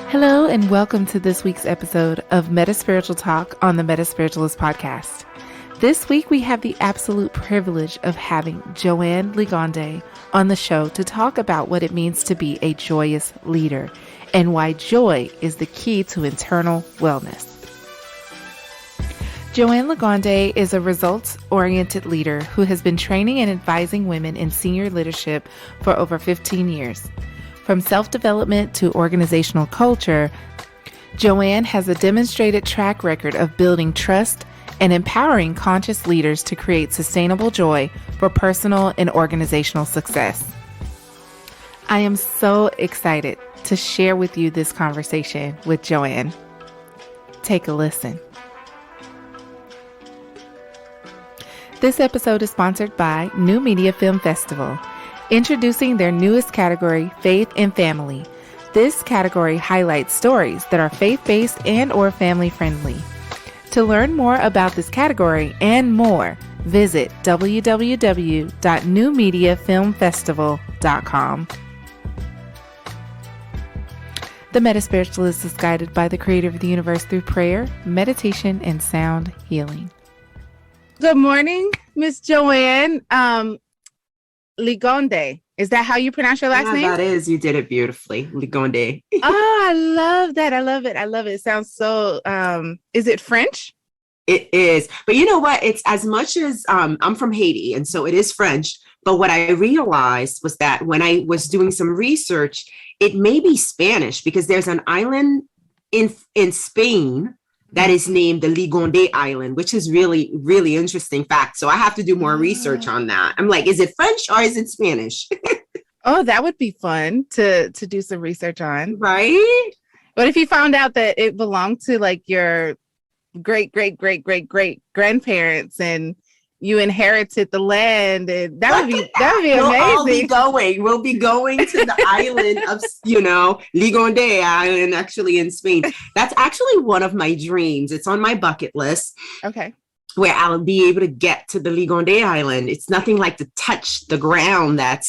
Hello and welcome to this week's episode of MetaSpiritual Talk on the MetaSpiritualist podcast. This week we have the absolute privilege of having Johane Ligonde on the show to talk about what it means to be a joyous leader and why joy is the key to internal wellness. Johane Ligonde is a results-oriented leader who has been training and advising women in senior leadership for over 15 years. From self-development to organizational culture, Johane has a demonstrated track record of building trust and empowering conscious leaders to create sustainable joy for personal and organizational success. I am so excited to share with you this conversation with Johane. Take a listen. This episode is sponsored by New Media Film Festival, introducing their newest category, Faith and Family. This category highlights stories that are faith-based and or family-friendly. To learn more about this category and more, visit www.newmediafilmfestival.com. The MetaSpiritualist is guided by the Creator of the universe through prayer, meditation, and sound healing. Good morning, Miss Johane Ligonde. Is that how you pronounce your last name? That is. You did it beautifully. Ligonde. Oh, I love that. I love it. It sounds so, is it French? It is. But you know what? It's as much as I'm from Haiti, and so it is French. But what I realized was that when I was doing some research, it may be Spanish because there's an island in Spain that is named the Ligonde Island, which is really, really interesting fact. So I have to do more research on that. I'm like, is it French or is it Spanish? Oh, that would be fun to do some research on. Right? What if you found out that it belonged to like your great grandparents and you inherited the land, and that would be amazing. We'll be going to the island of, Ligonde Island, actually in Spain. That's actually one of my dreams. It's on my bucket list. Okay. Where I'll be able to get to the Ligonde Island. It's nothing like to touch the ground that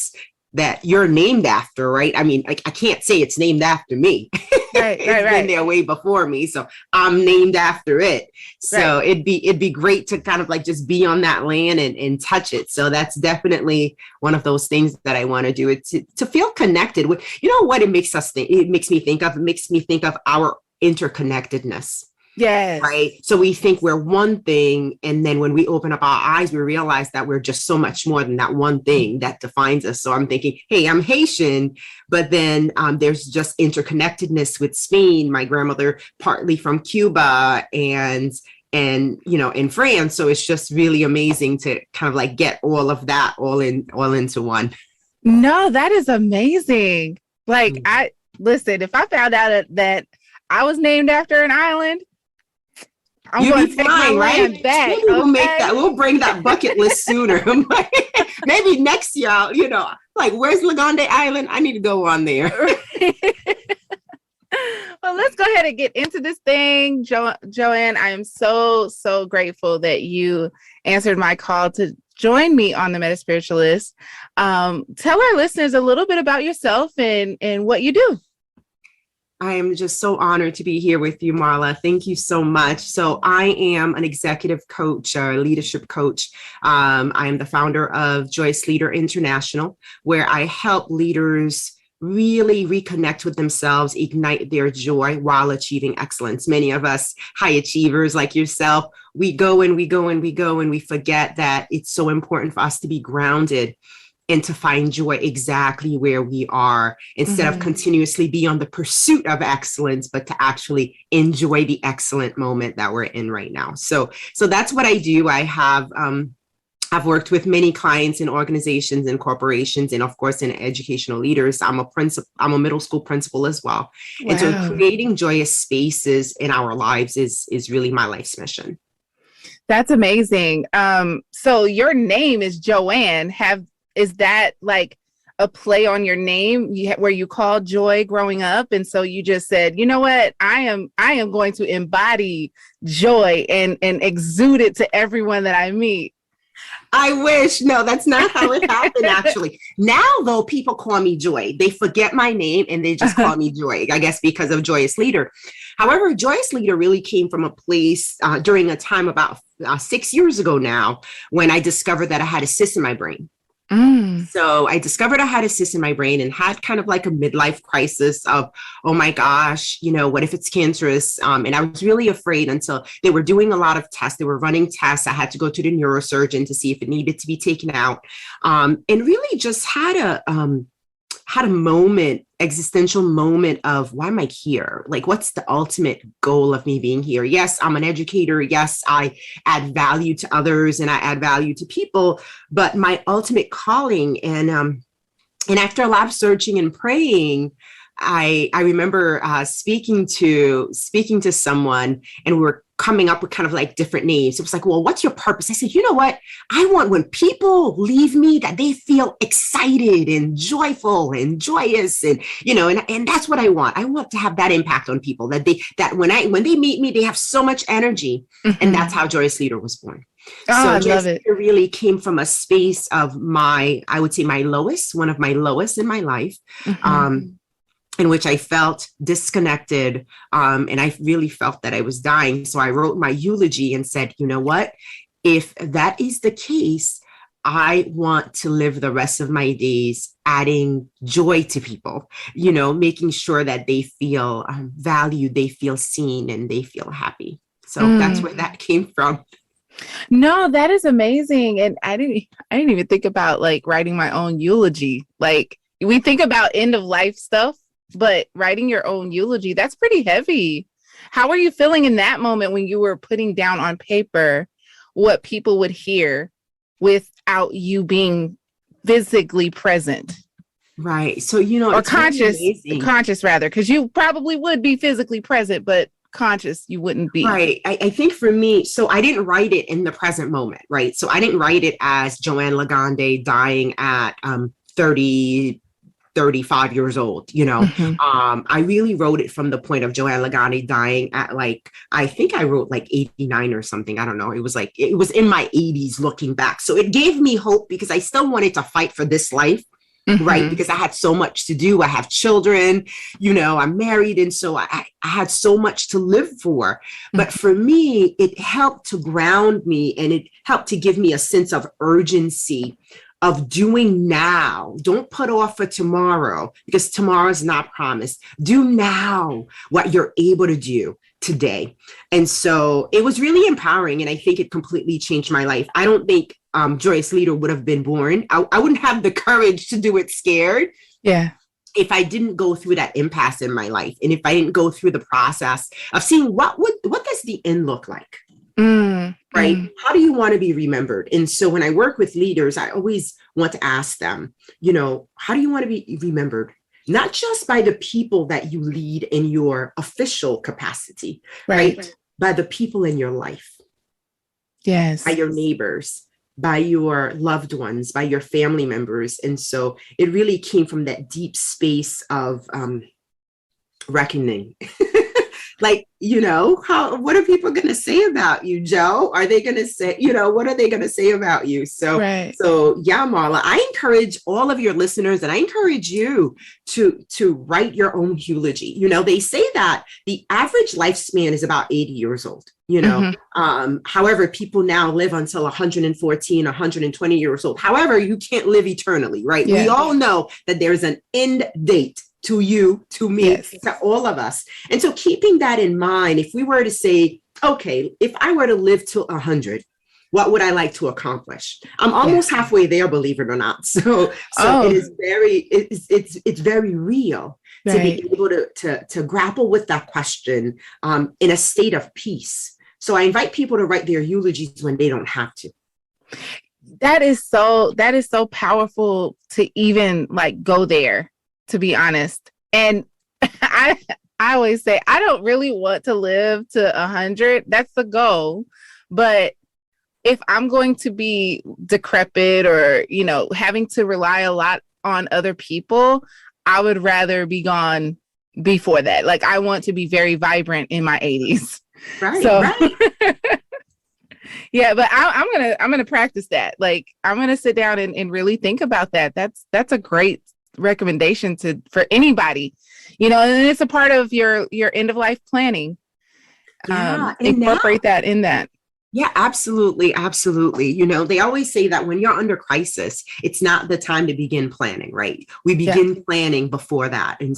you're named after, right? I mean, I can't say it's named after me. Right, it's been there way before me, so I'm named after it. So it'd be great to kind of like just be on that land and touch it. So that's definitely one of those things that I want to do. It to feel connected with. You know what it makes us think? It makes me think of our interconnectedness. Yes. Right. So we think we're one thing. And then when we open up our eyes, we realize that we're just so much more than that one thing that defines us. So I'm thinking, hey, I'm Haitian, but then there's just interconnectedness with Spain. My grandmother partly from Cuba and in France. So it's just really amazing to kind of like get all of that all into one. No, that is amazing. Like listen, if I found out that I was named after an island, I'm going to take my land back. Maybe we'll make that. We'll bring that bucket list sooner. Maybe next year, like, where's Ligonde Island? I need to go on there. Well, let's go ahead and get into this thing. Johane, I am so, so grateful that you answered my call to join me on the MetaSpiritualist. Tell our listeners a little bit about yourself and what you do. I am just so honored to be here with you, Marla. Thank you so much. So I am an executive coach, a leadership coach. I am the founder of JOYOUS LEADER International, where I help leaders really reconnect with themselves, ignite their joy while achieving excellence. Many of us high achievers like yourself, we go and we forget that it's so important for us to be grounded and to find joy exactly where we are instead of continuously be on the pursuit of excellence, but to actually enjoy the excellent moment that we're in right now. So that's what I do. I have, I've worked with many clients in organizations and corporations, and of course in educational leaders. I'm a middle school principal as well. Wow. And so creating joyous spaces in our lives is really my life's mission. That's amazing. So your name is Johane. Is that like a play on your name where you called joy growing up? And so you just said, you know what, I am going to embody joy and exude it to everyone that I meet. I wish. No, that's not how it happened, actually. Now, though, people call me Joy. They forget my name and they just call me Joy, I guess, because of Joyous Leader. However, Joyous Leader really came from a place during a time about 6 years ago now, when I discovered that I had a cyst in my brain. So I discovered I had a cyst in my brain and had kind of like a midlife crisis of, oh my gosh, what if it's cancerous? And I was really afraid until they were doing a lot of tests. They were running tests. I had to go to the neurosurgeon to see if it needed to be taken out. And really just had a moment, existential moment of, why am I here? Like, what's the ultimate goal of me being here? Yes, I'm an educator. Yes, I add value to others and I add value to people, but my ultimate calling, and after a lot of searching and praying, I remember speaking to someone, and we were coming up with kind of like different names. It was like, well, what's your purpose? I said, you know what? I want, when people leave me, that they feel excited and joyful and joyous, and and that's what I want. I want to have that impact on people, that when they meet me, they have so much energy. And that's how Joyous Leader was born. Oh, so I Joyous love it. Leader really came from a space of I would say one of my lowest in my life. In which I felt disconnected, and I really felt that I was dying. So I wrote my eulogy and said, you know what? If that is the case, I want to live the rest of my days adding joy to people, making sure that they feel valued, they feel seen, and they feel happy. So that's where that came from. No, that is amazing. And I didn't even think about like writing my own eulogy. Like, we think about end of life stuff, but writing your own eulogy, that's pretty heavy. How were you feeling in that moment when you were putting down on paper what people would hear without you being physically present? Right. So, or it's really conscious rather, because you probably would be physically present, but conscious you wouldn't be. Right. I think for me, so I didn't write it in the present moment, right? So I didn't write it as Johane Ligonde dying at 35 years old, I really wrote it from the point of Johane Ligonde dying at I think I wrote 89 or something. I don't know. It was in my 80s looking back. So it gave me hope, because I still wanted to fight for this life. Right. Because I had so much to do. I have children, I'm married. And so I had so much to live for. But for me, it helped to ground me, and it helped to give me a sense of urgency of doing now. Don't put off for tomorrow, because tomorrow is not promised. Do now what you're able to do today. And so it was really empowering. And I think it completely changed my life. I don't think Joyous Leader would have been born. I wouldn't have the courage to do it scared. Yeah. If I didn't go through that impasse in my life, and if I didn't go through the process of seeing what does the end look like? Right? How do you want to be remembered? And so when I work with leaders, I always want to ask them, how do you want to be remembered? Not just by the people that you lead in your official capacity, right? By the people in your life. Yes. By your neighbors, by your loved ones, by your family members. And so it really came from that deep space of reckoning. What are people going to say about you, Joe? Are they going to say, what are they going to say about you? So, yeah, Marla, I encourage all of your listeners, and I encourage you to write your own eulogy. They say that the average lifespan is about 80 years old. However, people now live until 114, 120 years old. However, you can't live eternally, right? Yeah. We all know that there's an end date to you, to me, yes, to all of us. And so keeping that in mind, if we were to say, okay, if I were to live to 100, what would I like to accomplish? I'm almost halfway there, believe it or not. So it is it's very real to be able to grapple with that question in a state of peace. So I invite people to write their eulogies when they don't have to. That is so powerful to even go there, to be honest. And I always say, I don't really want to live to 100. That's the goal. But if I'm going to be decrepit or, having to rely a lot on other people, I would rather be gone before that. I want to be very vibrant in my 80s. Right. Yeah, but I'm gonna practice that. Like I'm gonna sit down and really think about that. That's a great recommendation for anybody, and it's a part of your end of life planning. Yeah. And now, Incorporate that in that. yeah, absolutely. Absolutely. They always say that when you're under crisis, it's not the time to begin planning, right? We Yeah. begin planning before that. And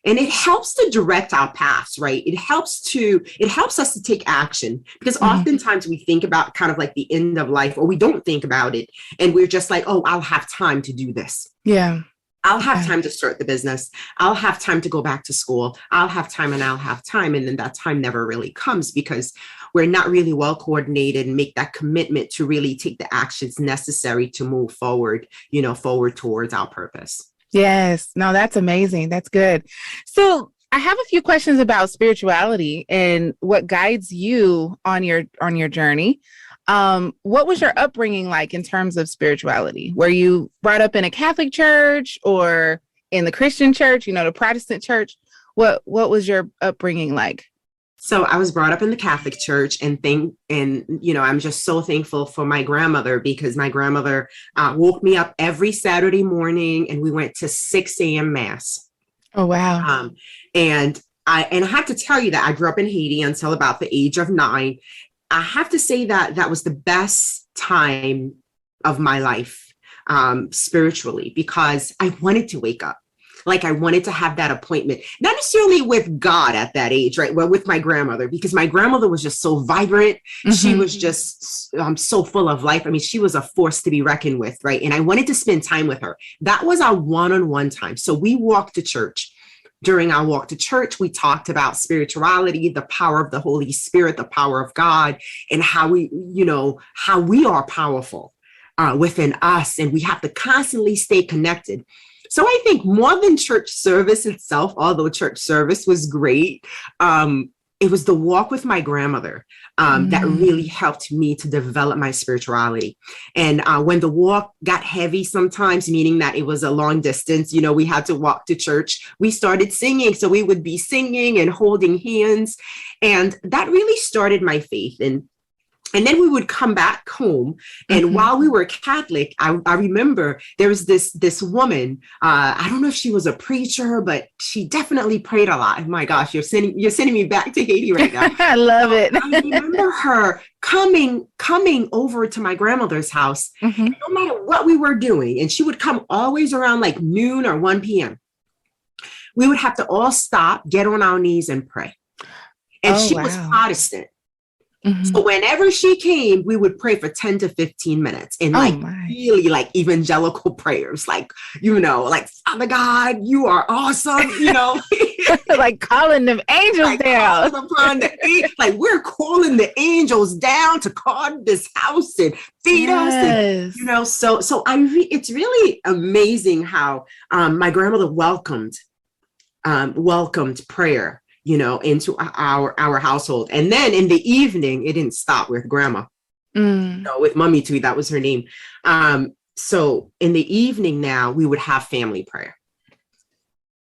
it helps to direct our paths, right? It helps us to take action because oftentimes we think about kind of like the end of life, or we don't think about it. And we're just like, oh, I'll have time to do this. Yeah. I'll have time to start the business. I'll have time to go back to school. I'll have time and I'll have time. And then that time never really comes because we're not really well coordinated and make that commitment to really take the actions necessary to move forward, forward towards our purpose. Yes. No, that's amazing. That's good. So I have a few questions about spirituality and what guides you on your journey. What was your upbringing like in terms of spirituality? Were you brought up in a Catholic church or in the Christian church, the Protestant church? What was your upbringing like? So I was brought up in the Catholic church and I'm just so thankful for my grandmother because my grandmother woke me up every Saturday morning and we went to 6 a.m. mass. Oh, wow. And I have to tell you that I grew up in Haiti until about the age of 9. I have to say that was the best time of my life spiritually because I wanted to wake up. Like I wanted to have that appointment, not necessarily with God at that age, right? Well, with my grandmother, because my grandmother was just so vibrant. She was just so full of life. I mean, she was a force to be reckoned with, right? And I wanted to spend time with her. That was our one-on-one time. So we walked to church. During our walk to church, we talked about spirituality, the power of the Holy Spirit, the power of God, and how we are powerful within us. And we have to constantly stay connected. So I think more than church service itself, although church service was great, it was the walk with my grandmother that really helped me to develop my spirituality. And when the walk got heavy sometimes, meaning that it was a long distance, we had to walk to church, we started singing. So we would be singing and holding hands. And that really started my faith. And then we would come back home. And while we were Catholic, I remember there was this woman. I don't know if she was a preacher, but she definitely prayed a lot. Oh my gosh, you're sending me back to Haiti right now. I love it. I remember her coming over to my grandmother's house, no matter what we were doing. And she would come always around like noon or 1 p.m. We would have to all stop, get on our knees and pray. And she was Protestant. So whenever she came, we would pray for 10 to 15 minutes and really like evangelical prayers, like, like, Father God, you are awesome, like calling them angels down. Like we're calling the angels down to guard this house and feed us. And, so it's really amazing how my grandmother welcomed prayer into our household. And then in the evening, it didn't stop with grandma, with mommy too, that was her name. So in the evening now, we would have family prayer.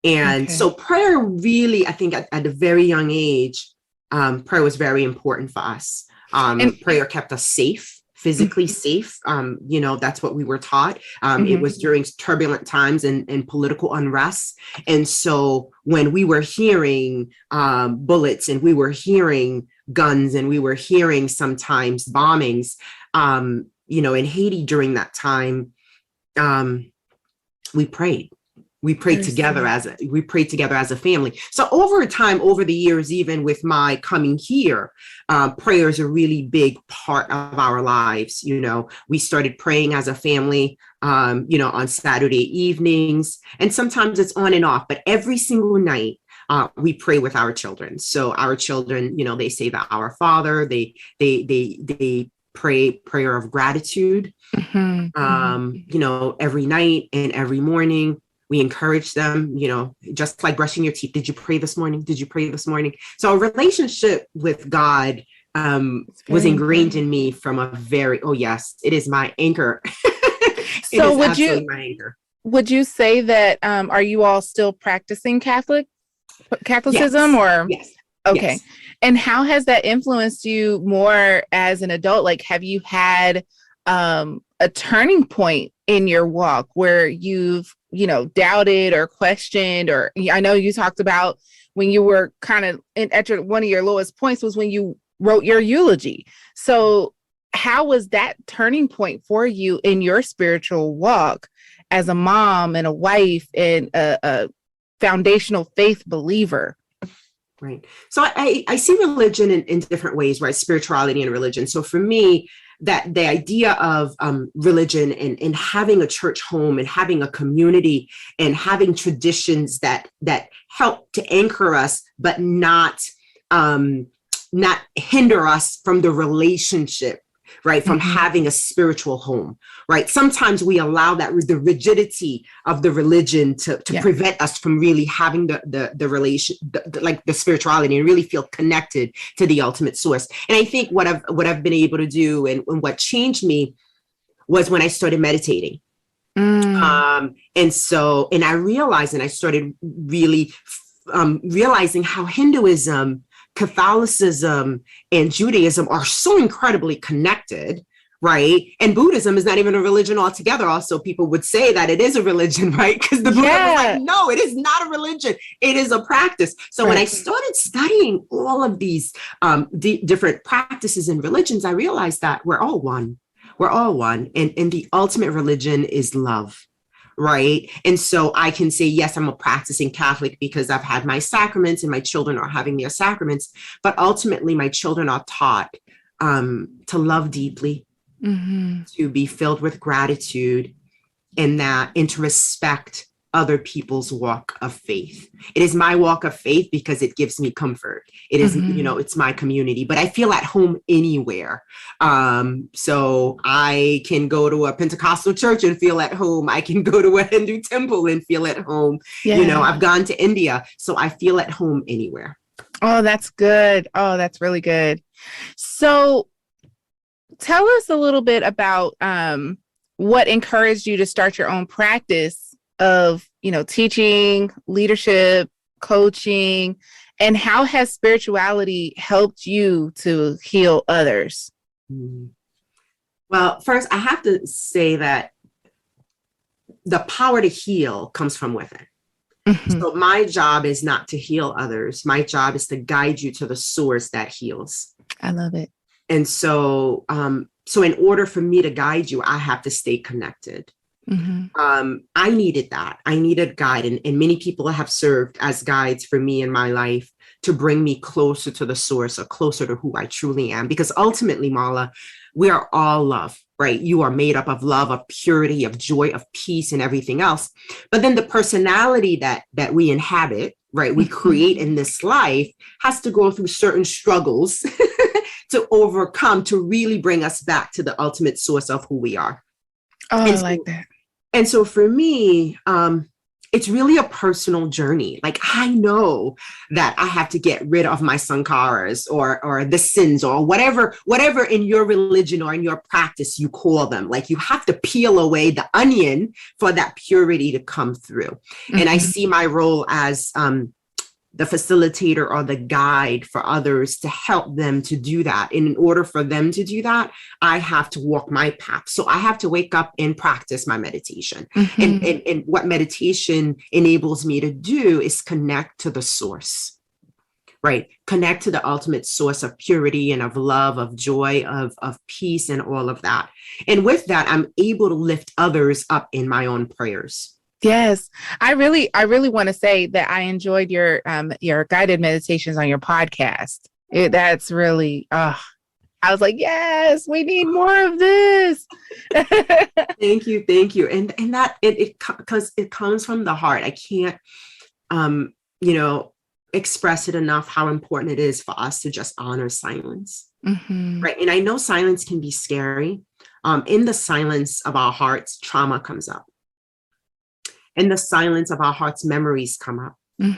And so prayer really, I think at a very young age, prayer was very important for us. And prayer kept us safe. Physically safe. That's what we were taught. It was during turbulent times and political unrest. And so when we were hearing bullets and we were hearing guns and we were hearing sometimes bombings, in Haiti during that time, we prayed. We prayed together as a family. So over time, over the years, even with my coming here, prayer is a really big part of our lives. We started praying as a family, on Saturday evenings, and sometimes it's on and off, but every single night, we pray with our children. So our children, they say that our Father, they pray prayer of gratitude, every night and every morning. We encourage them, just like brushing your teeth. Did you pray this morning? Did you pray this morning? So a relationship with God was ingrained in me from a very, yes, it is my anchor. So would you say that, are you all still practicing Catholicism? Yes. Or? Yes. Okay. Yes. And how has that influenced you more as an adult? Like, have you had a turning point in your walk where you've, doubted or questioned, or I know you talked about when you were kind of one of your lowest points was when you wrote your eulogy. So how was that turning point for you in your spiritual walk as a mom and a wife and a foundational faith believer? Right. So I see religion in different ways, right? Spirituality and religion. So for me, that the idea of religion and having a church home and having a community and having traditions that help to anchor us, but not hinder us from the relationship, right? From having a spiritual home, right? Sometimes we allow that the rigidity of the religion to prevent us from really having the relation, like the spirituality, and really feel connected to the ultimate source. And I think what I've been able to do and what changed me was when I started meditating. And I realized, and I started really realizing how Hinduism, Catholicism, and Judaism are so incredibly connected, right? And Buddhism is not even a religion altogether. Also, people would say that it is a religion, right? Because the Buddha was like, no, it is not a religion. It is a practice. So when I started studying all of these different practices and religions, I realized that we're all one. We're all one. And the ultimate religion is love. Right. And so I can say, yes, I'm a practicing Catholic because I've had my sacraments and my children are having their sacraments. But ultimately, my children are taught to love deeply, to be filled with gratitude, and to respect other people's walk of faith. It is my walk of faith because it gives me comfort. It is, it's my community, but I feel at home anywhere. So I can go to a Pentecostal church and feel at home. I can go to a Hindu temple and feel at home. Yeah. I've gone to India, so I feel at home anywhere. Oh, that's good. Oh, that's really good. So tell us a little bit about what encouraged you to start your own practice of, teaching, leadership, coaching, and how has spirituality helped you to heal others? Well, first, I have to say that the power to heal comes from within. So my job is not to heal others. My job is to guide you to the source that heals. I love it. And so, in order for me to guide you, I have to stay connected. I needed that. I needed a guide. And many people have served as guides for me in my life to bring me closer to the source or closer to who I truly am. Because ultimately, Marla, we are all love, right? You are made up of love, of purity, of joy, of peace, and everything else. But then the personality that we inhabit, right, we create in this life has to go through certain struggles to overcome, to really bring us back to the ultimate source of who we are. Oh, I like that. And so for me, it's really a personal journey. Like, I know that I have to get rid of my sankharas or the sins or whatever in your religion or in your practice you call them. Like, you have to peel away the onion for that purity to come through. And I see my role as the facilitator or the guide for others to help them to do that. And in order for them to do that, I have to walk my path. So I have to wake up and practice my meditation. And what meditation enables me to do is connect to the source, right? Connect to the ultimate source of purity and of love, of joy, of peace, and all of that. And with that, I'm able to lift others up in my own prayers. Yes, I really want to say that I enjoyed your guided meditations on your podcast. That's really, I was like, yes, we need more of this. Thank you, and that because it comes from the heart. I can't, express it enough how important it is for us to just honor silence, right? And I know silence can be scary. In the silence of our hearts, trauma comes up. In the silence of our hearts, memories come up.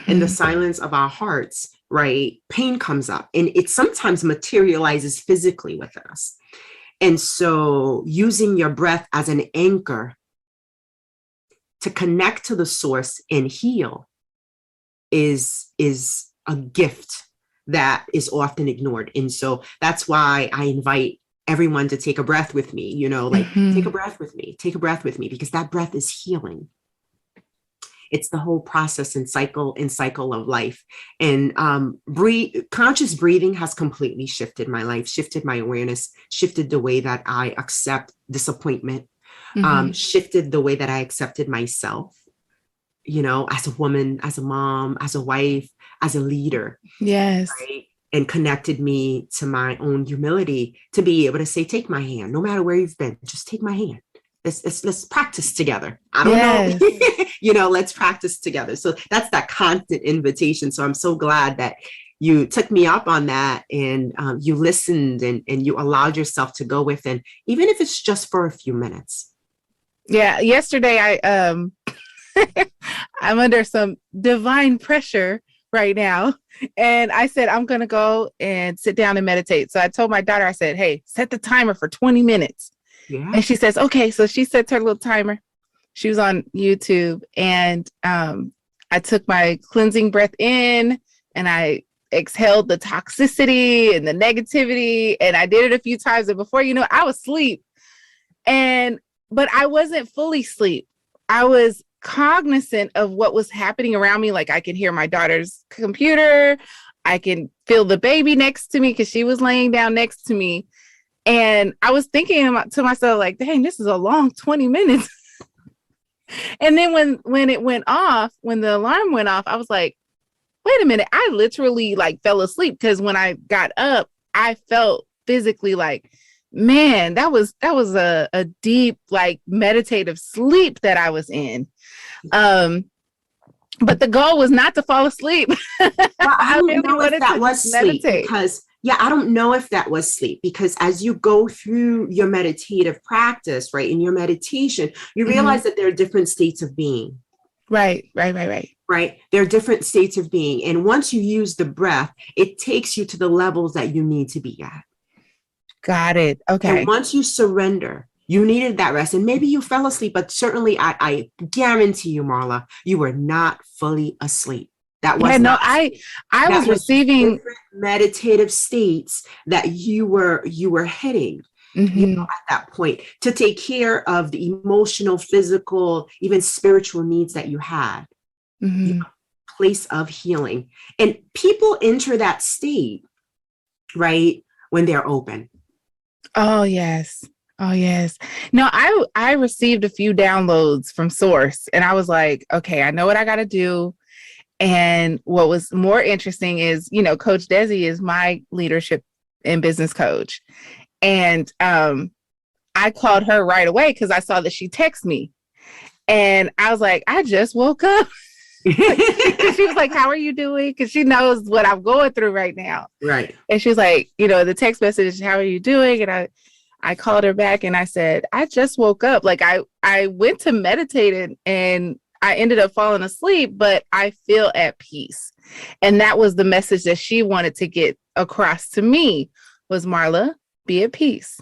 In the silence of our hearts, right, pain comes up. And it sometimes materializes physically with us. And so using your breath as an anchor to connect to the source and heal is a gift that is often ignored. And so that's why I invite everyone to take a breath with me, like take a breath with me, because that breath is healing. It's the whole process and cycle of life. And conscious breathing has completely shifted my life, shifted my awareness, shifted the way that I accept disappointment, shifted the way that I accepted myself, as a woman, as a mom, as a wife, as a leader. Yes. Right? And connected me to my own humility to be able to say, take my hand, no matter where you've been, just take my hand. Let's practice together. I don't know, let's practice together. So that's that constant invitation. So I'm so glad that you took me up on that, and you listened and you allowed yourself to go within, even if it's just for a few minutes. Yeah. Yesterday, I'm under some divine pressure right now. And I said, I'm going to go and sit down and meditate. So I told my daughter, I said, hey, set the timer for 20 minutes. Yeah. And she says, okay. So she sets her little timer. She was on YouTube, and I took my cleansing breath in, and I exhaled the toxicity and the negativity. And I did it a few times. And before you know it, I was asleep. But I wasn't fully asleep. I was cognizant of what was happening around me. Like I could hear my daughter's computer. I can feel the baby next to me because she was laying down next to me. And I was thinking to myself, like, dang, this is a long 20 minutes. And then when it went off, when the alarm went off, I was like, wait a minute. I literally like fell asleep, because when I got up, I felt physically like, man, that was a deep, like meditative sleep that I was in. But the goal was not to fall asleep. Well, I don't know if that was sleep, because I don't know if that was sleep, because as you go through your meditative practice, right, in your meditation, you realize that there are different states of being. Right. There are different states of being. And once you use the breath, it takes you to the levels that you need to be at. Got it. Okay. And once you surrender, you needed that rest. And maybe you fell asleep, but certainly I guarantee you, Marla, you were not fully asleep. That was I was receiving meditative states that you were hitting at that point to take care of the emotional, physical, even spiritual needs that you had. Place of healing. And people enter that state, right, when they're open. Oh, yes. No, I received a few downloads from Source, and I was like, okay, I know what I got to do. And what was more interesting is, Coach Desi is my leadership and business coach. And I called her right away because I saw that she texted me. And I was like, I just woke up. She was like, how are you doing? Because she knows what I'm going through right now. Right. And she was like, the text message, how are you doing? And I called her back and I said, I just woke up. Like I went to meditate and I ended up falling asleep, but I feel at peace. And that was the message that she wanted to get across to me was, Marla, be at peace.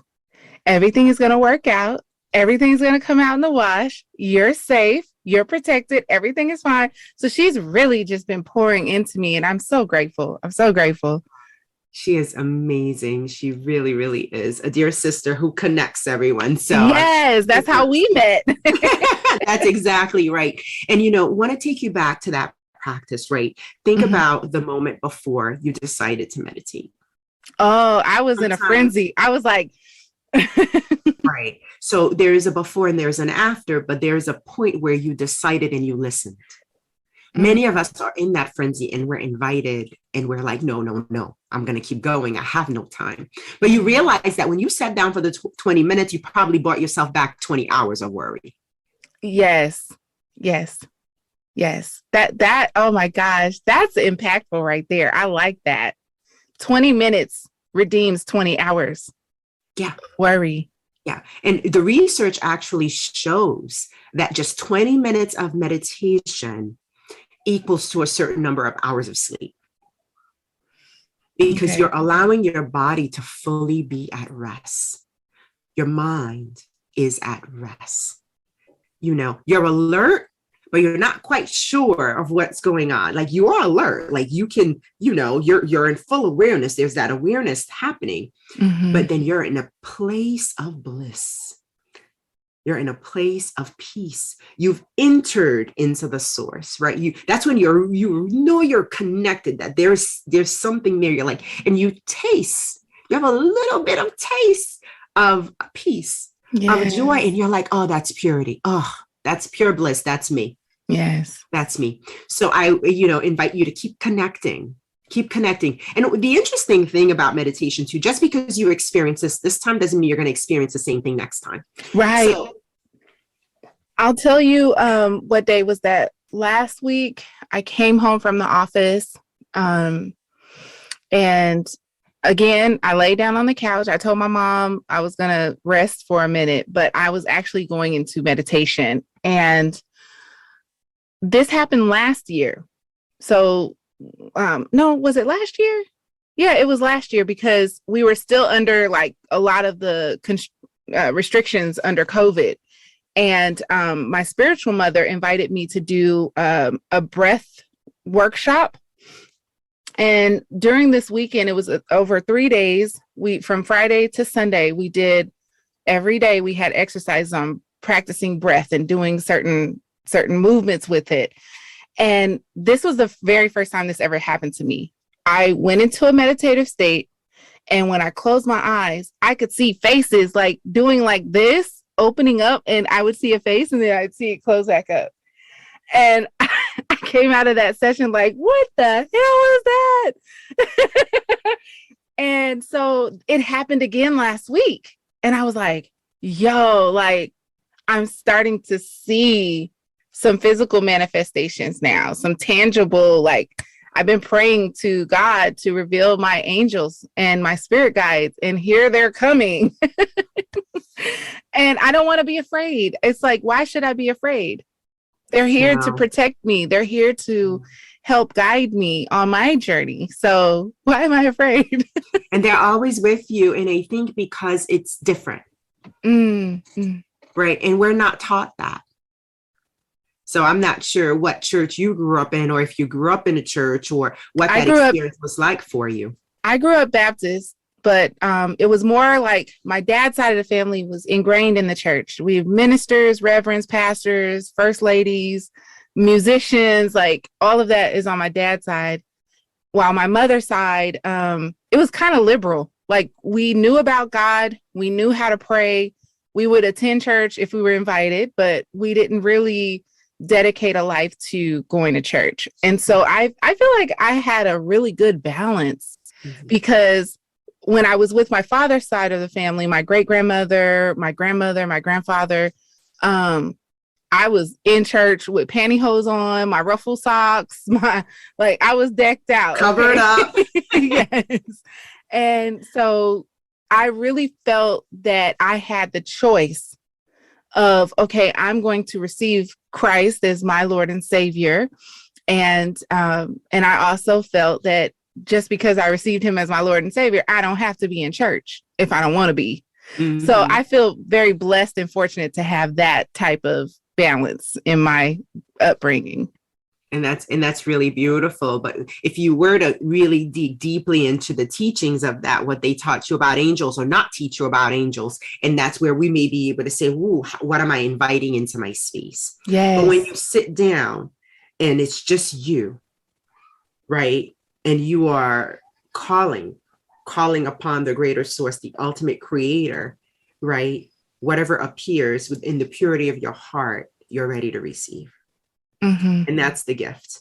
Everything is going to work out. Everything's going to come out in the wash. You're safe. You're protected. Everything is fine. So she's really just been pouring into me. And I'm so grateful. She is amazing. She really, really is a dear sister who connects everyone. So yes, that's how we met. That's exactly right. And, want to take you back to that practice, right? Think about the moment before you decided to meditate. Oh, I was in a frenzy. I was like, right. So there is a before and there's an after, but there's a point where you decided and you listened. Many of us are in that frenzy and we're invited and we're like, no, I'm going to keep going. I have no time. But you realize that when you sat down for the 20 minutes, you probably brought yourself back 20 hours of worry. Yes. That, oh my gosh, that's impactful right there. I like that. 20 minutes redeems 20 hours. Yeah. Worry. Yeah. And the research actually shows that just 20 minutes of meditation equals to a certain number of hours of sleep. Because you're allowing your body to fully be at rest. Your mind is at rest. You're alert, but you're not quite sure of what's going on. Like you are alert, like you can, you're in full awareness. There's that awareness happening, but then you're in a place of bliss. You're in a place of peace. You've entered into the source, right? That's when you're connected, that there's something there. You're like, and you have a little bit of taste of peace, of joy. And you're like, oh, that's purity. Oh, that's pure bliss. That's me. Yes. That's me. So I, invite you to keep connecting. And the interesting thing about meditation too, just because you experience this time doesn't mean you're going to experience the same thing next time. Right. So, I'll tell you what day was that. Last week, I came home from the office and again, I lay down on the couch. I told my mom I was going to rest for a minute, but I was actually going into meditation. And this happened last year. So, no, was it last year? Yeah, it was last year because we were still under like a lot of the restrictions under COVID. And my spiritual mother invited me to do a breath workshop. And during this weekend, it was over 3 days. From Friday to Sunday, we did every day. We had exercises on practicing breath and doing certain movements with it. And this was the very first time this ever happened to me. I went into a meditative state. And when I closed my eyes, I could see faces like doing like this, opening up, and I would see a face and then I'd see it close back up. And I came out of that session like, what the hell was that? And so it happened again last week. And I was like, yo, like I'm starting to see some physical manifestations now, some tangible, like I've been praying to God to reveal my angels and my spirit guides, and here they're coming. And I don't want to be afraid. It's like, why should I be afraid? They're here to protect me. They're here to help guide me on my journey. So why am I afraid? And they're always with you. And I think because it's different. Right. And we're not taught that. So I'm not sure what church you grew up in, or if you grew up in a church, or what that experience was like for you. I grew up Baptist, but it was more like my dad's side of the family was ingrained in the church. We have ministers, reverends, pastors, first ladies, musicians, like all of that is on my dad's side. While my mother's side, it was kind of liberal. Like we knew about God. We knew how to pray. We would attend church if we were invited, but we didn't really dedicate a life to going to church. And so I feel like I had a really good balance because when I was with my father's side of the family, my great-grandmother, my grandmother, my grandfather, I was in church with pantyhose on, my ruffle socks, I was decked out. Covered up. Yes. And so I really felt that I had the choice of, okay, I'm going to receive Christ as my Lord and Savior. And I also felt that just because I received him as my Lord and Savior, I don't have to be in church if I don't want to be. So I feel very blessed and fortunate to have that type of balance in my upbringing. And that's really beautiful. But if you were to really dig deeply into the teachings of that, what they taught you about angels or not teach you about angels, and that's where we may be able to say, ooh, what am I inviting into my space? Yes. But when you sit down and it's just you, right? And you are calling upon the greater source, the ultimate creator, right? Whatever appears within the purity of your heart, you're ready to receive. And that's the gift,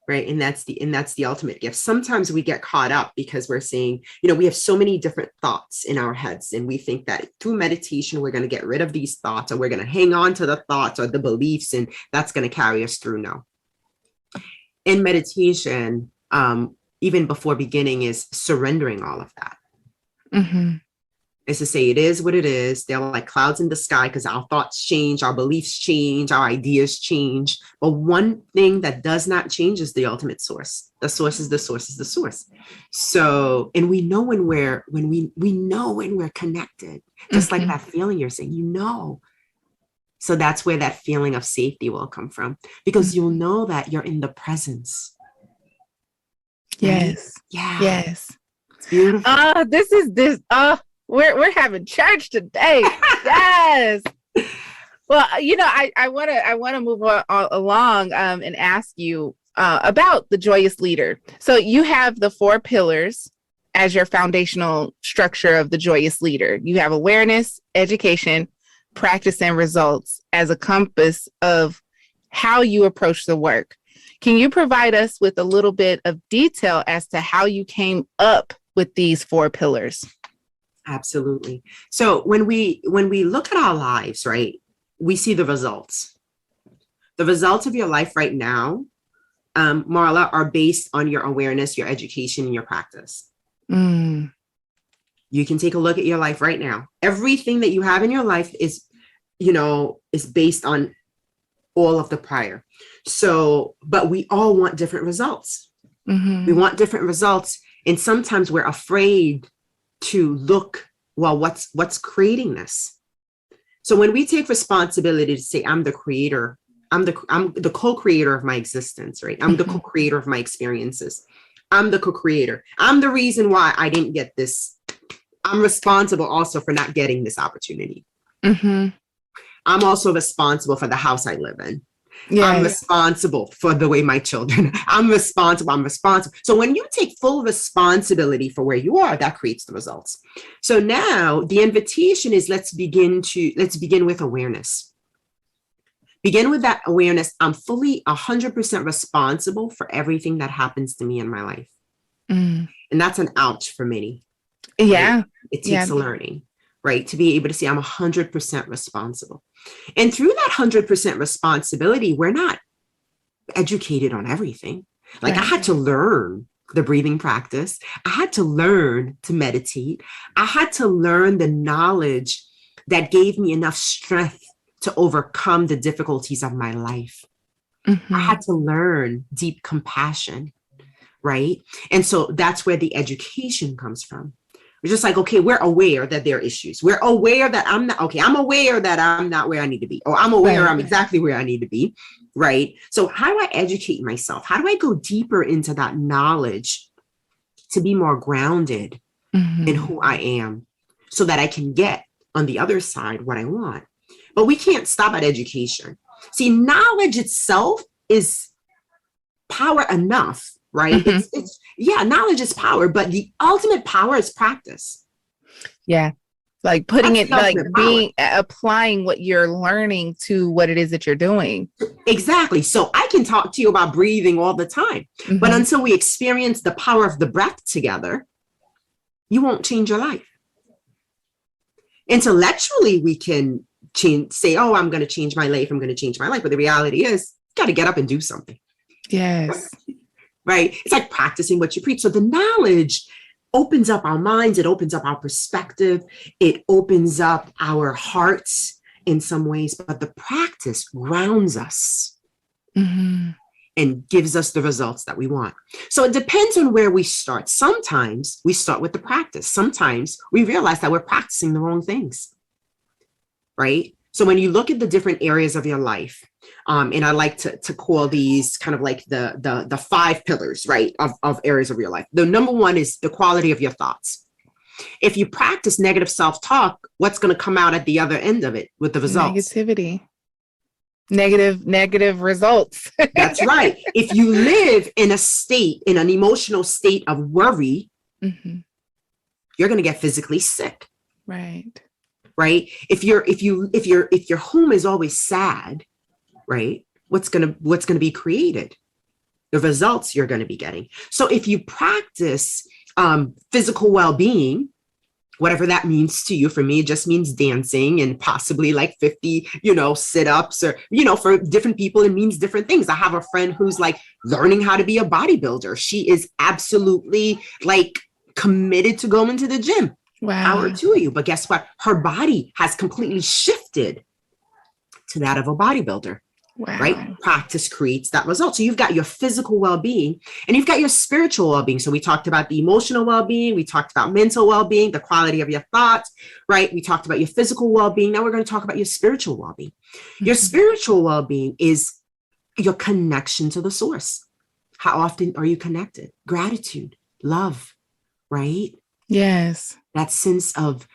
right? And that's the ultimate gift. Sometimes we get caught up because we're saying, we have so many different thoughts in our heads, and we think that through meditation, we're going to get rid of these thoughts, or we're going to hang on to the thoughts or the beliefs, and that's going to carry us through. No. In meditation, even before beginning, is surrendering all of that. Is to say it is what it is. They're like clouds in the sky because our thoughts change, our beliefs change, our ideas change. But one thing that does not change is the ultimate source. The source is the source is the source. So, and we know when we know when we're connected, just like that feeling you're saying, So that's where that feeling of safety will come from, because you'll know that you're in the presence. Right? Yes. Yeah. Yes. It's beautiful. We're having church today. Yes. Well, I want to move along and ask you about the Joyous Leader. So you have the 4 pillars as your foundational structure of the Joyous Leader. You have awareness, education, practice, and results as a compass of how you approach the work. Can you provide us with a little bit of detail as to how you came up with these 4 pillars? Absolutely. So when we look at our lives, right, we see the results. The results of your life right now, Marla, are based on your awareness, your education, and your practice. You can take a look at your life right now. Everything that you have in your life is based on all of the prior. So, but we all want different results. We want different results. And sometimes we're afraid to look, well, what's creating this? So when we take responsibility to say, I'm the creator, I'm the co-creator of my existence, right? I'm the co-creator of my experiences. I'm the co-creator. I'm the reason why I didn't get this. I'm responsible also for not getting this opportunity. I'm also responsible for the house I live in. Yes. I'm responsible for the way my children, I'm responsible. So when you take full responsibility for where you are, that creates the results. So now the invitation is, let's begin with awareness. Begin with that awareness. I'm fully 100% responsible for everything that happens to me in my life. And that's an ouch for many. Yeah. Right? It takes a learning, right? To be able to say I'm 100% responsible. And through that 100% responsibility, we're not educated on everything. Like I had to learn the breathing practice. I had to learn to meditate. I had to learn the knowledge that gave me enough strength to overcome the difficulties of my life. I had to learn deep compassion, right? And so that's where the education comes from. We're just like, okay, we're aware that there are issues. We're aware that I'm aware that I'm not where I need to be, or I'm aware I'm exactly where I need to be, right? So how do I educate myself? How do I go deeper into that knowledge to be more grounded in who I am so that I can get on the other side what I want? But we can't stop at education. See, knowledge itself is power enough, right? Knowledge is power, but the ultimate power is practice. Yeah. Like putting it, like applying what you're learning to what it is that you're doing. Exactly. So I can talk to you about breathing all the time, but until we experience the power of the breath together, you won't change your life. Intellectually, we can say, oh, I'm going to change my life. I'm going to change my life. But the reality is, you got to get up and do something. Yes. Right. It's like practicing what you preach. So the knowledge opens up our minds. It opens up our perspective. It opens up our hearts in some ways. But the practice grounds us and gives us the results that we want. So it depends on where we start. Sometimes we start with the practice. Sometimes we realize that we're practicing the wrong things. Right. So when you look at the different areas of your life, and I like to call these kind of like the 5 pillars, right, of areas of your life. The number one is the quality of your thoughts. If you practice negative self-talk, what's going to come out at the other end of it with the results? Negativity. Negative results. That's right. If you live in an emotional state of worry, you're going to get physically sick. Right. Right. If your home is always sad, right, what's going to be created? The results you're going to be getting. So if you practice physical well-being, whatever that means to you, for me, it just means dancing and possibly like 50, sit-ups, or, for different people, it means different things. I have a friend who's like learning how to be a bodybuilder. She is absolutely like committed to going to the gym. Wow. Power to you. But guess what? Her body has completely shifted to that of a bodybuilder. Wow. Right. practice creates that result. So you've got your physical well-being and you've got your spiritual well-being. So we talked about the emotional well-being. We talked about mental well-being, the quality of your thoughts, right? We talked about your physical well-being. Now we're going to talk about your spiritual well-being. Your spiritual well-being is your connection to the source. How often are you connected? Gratitude, love, right? Yes. That sense of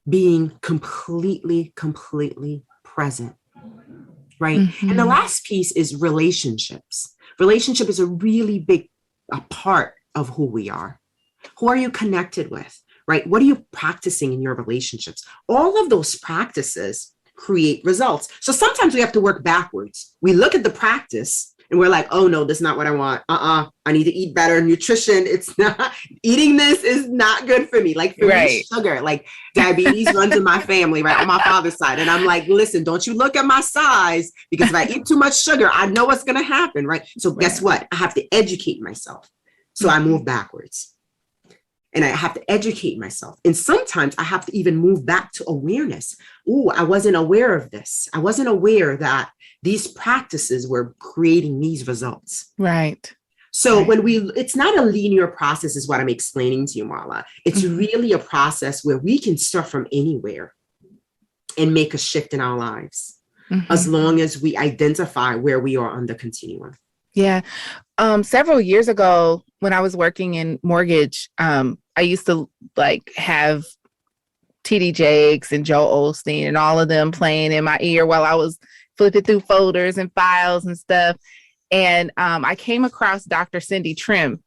being completely present, right? And the last piece is relationships. Relationship is a really big part of who we are. Who are you connected with, right? What are you practicing in your relationships? All of those practices create results. So sometimes we have to work backwards. We look at the practice and we're like, oh no, that's not what I want. I need to eat better. Nutrition, it's not, eating this is not good for me. Like for me, sugar, like diabetes runs in my family, right? On my father's side. And I'm like, listen, don't you look at my size, because if I eat too much sugar, I know what's going to happen, right? So guess what? I have to educate myself. So I move backwards. And I have to educate myself. And sometimes I have to even move back to awareness. Oh, I wasn't aware of this. I wasn't aware that these practices were creating these results. Right. So it's not a linear process is what I'm explaining to you, Marla. It's really a process where we can start from anywhere and make a shift in our lives, as long as we identify where we are on the continuum. Yeah. Several years ago, when I was working in mortgage, I used to like have TD Jakes and Joel Osteen and all of them playing in my ear while I was flipping through folders and files and stuff. And I came across Dr. Cindy Trim.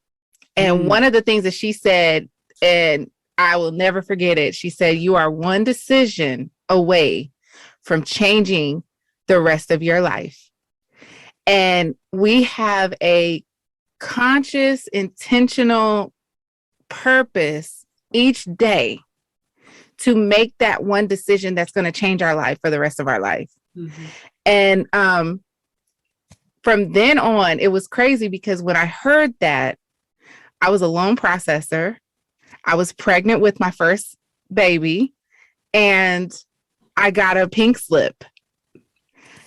And one of the things that she said, and I will never forget it, she said, you are one decision away from changing the rest of your life. And we have a conscious, intentional purpose each day to make that one decision that's going to change our life for the rest of our life. And from then on, it was crazy because when I heard that, I was a loan processor. I was pregnant with my first baby and I got a pink slip,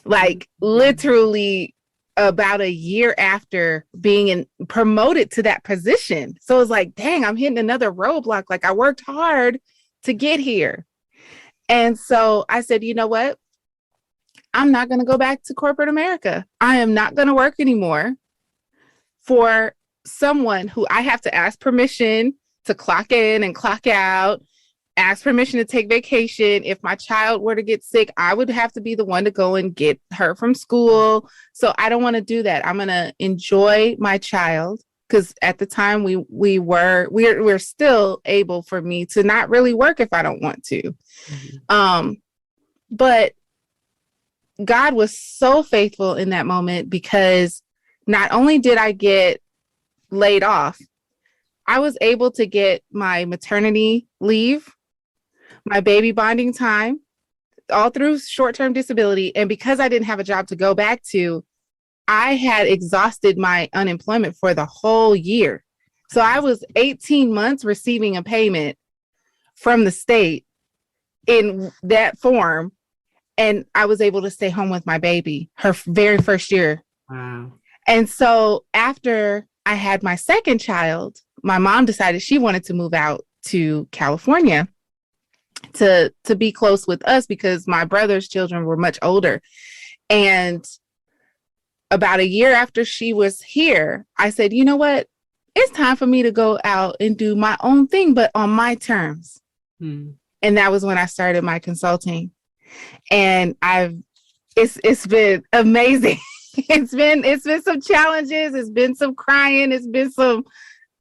like literally about a year after being promoted to that position. So it's like, dang, I'm hitting another roadblock. Like I worked hard to get here. And so I said, you know what? I'm not going to go back to corporate America. I am not going to work anymore for someone who I have to ask permission to clock in and clock out, ask permission to take vacation. If my child were to get sick, I would have to be the one to go and get her from school. So I don't want to do that. I'm going to enjoy my child, because at the time we're still able for me to not really work if I don't want to. But God was so faithful in that moment, because not only did I get laid off, I was able to get my maternity leave, my baby bonding time, all through short-term disability. And because I didn't have a job to go back to, I had exhausted my unemployment for the whole year. So I was 18 months receiving a payment from the state in that form. And I was able to stay home with my baby, her very first year. Wow. And so after I had my second child, my mom decided she wanted to move out to California to be close with us, because my brother's children were much older. And about a year after she was here, I said, you know what? It's time for me to go out and do my own thing, but on my terms. And that was when I started my consulting. And it's been amazing. It's been some challenges. It's been some crying. It's been some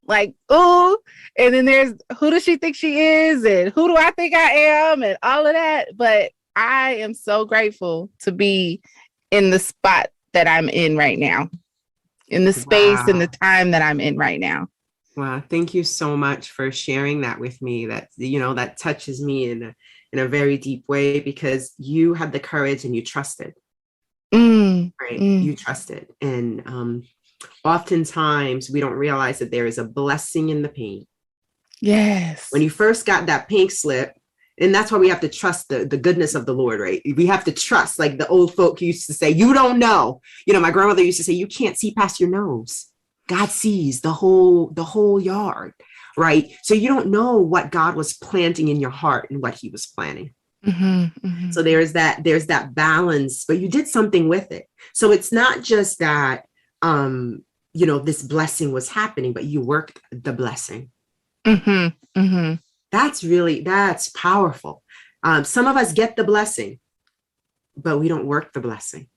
like, ooh, and then there's who does she think she is? And who do I think I am? And all of that. But I am so grateful to be in the spot that I'm in right now, in the space and the time that I'm in right now. Wow. Thank you so much for sharing that with me. That, that touches me in a very deep way, because you had the courage and you trusted, right? You trusted. And oftentimes we don't realize that there is a blessing in the pain. Yes. When you first got that pink slip, And that's why we have to trust the goodness of the Lord, right? We have to trust, like the old folk used to say, you don't know. You know, my grandmother used to say, you can't see past your nose. God sees the whole yard, right? So you don't know what God was planting in your heart and what he was planting. So there's that balance, but you did something with it. So it's not just that, this blessing was happening, but you worked the blessing. That's powerful. Some of us get the blessing, but we don't work the blessing.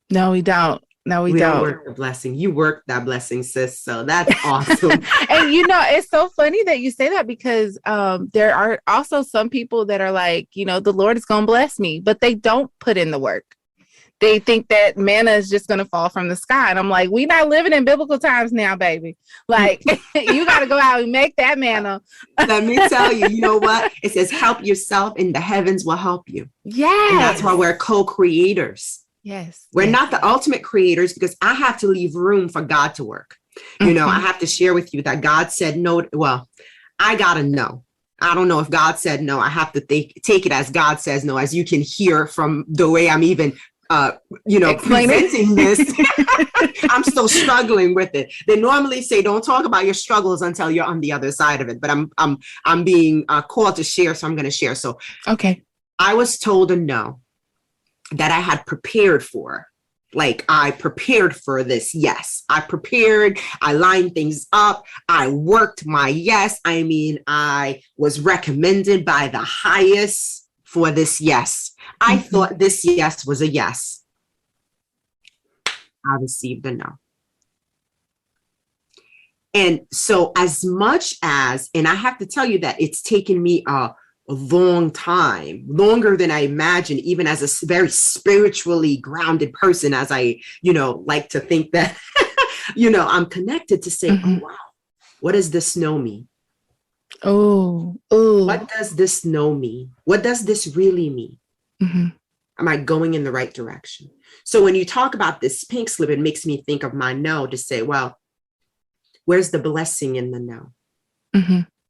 No, we don't. We don't work the blessing. You work that blessing, sis. So that's awesome. And it's so funny that you say that, because there are also some people that are like, the Lord is going to bless me, but they don't put in the work. They think that manna is just going to fall from the sky. And I'm like, we not living in biblical times now, baby. Like, you got to go out and make that manna. Let me tell you, you know what? It says, help yourself and the heavens will help you. Yeah. And that's why we're co-creators. Yes. We're not the ultimate creators, because I have to leave room for God to work. I have to share with you that God said no. Well, I got to know. I don't know if God said no. I have to take it as God says no, as you can hear from the way I'm even presenting this. I'm still struggling with it. They normally say, don't talk about your struggles until you're on the other side of it. But I'm being called to share. So I'm going to share. So, okay. I was told a no that I had prepared for. Like, I prepared for this. Yes, I prepared. I lined things up. I worked my yes. I mean, I was recommended by the highest for this yes. I thought this yes was a yes. I received a no. And so as much as, and I have to tell you that it's taken me a long time, longer than I imagined, even as a very spiritually grounded person, as I, like to think that, I'm connected to say, oh, wow, what does this no mean? Oh, what does this no mean? What does this really mean? Am I going in the right direction? So when you talk about this pink slip, it makes me think of my no, to say, well, where's the blessing in the no?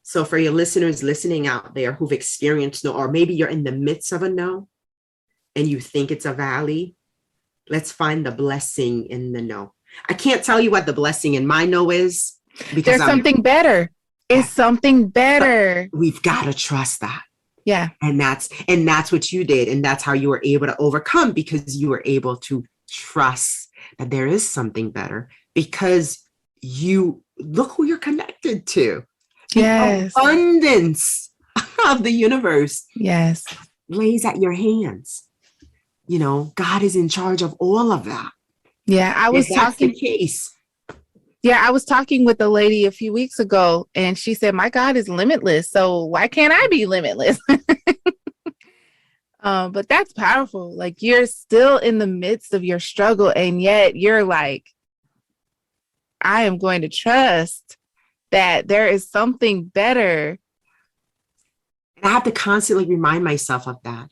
So for your listeners listening out there who've experienced no, or maybe you're in the midst of a no and you think it's a valley, let's find the blessing in the no. I can't tell you what the blessing in my no is, because there's something better. It's something better. But we've got to trust that. Yeah. And that's what you did. And that's how you were able to overcome, because you were able to trust that there is something better, because you look who you're connected to. Yes. The abundance of the universe. Yes. Lays at your hands. God is in charge of all of that. Yeah. I was talking. The case. Yeah, I was talking with a lady a few weeks ago, and she said, my God is limitless. So why can't I be limitless? But that's powerful. Like, you're still in the midst of your struggle, and yet you're like, I am going to trust that there is something better. And I have to constantly remind myself of that.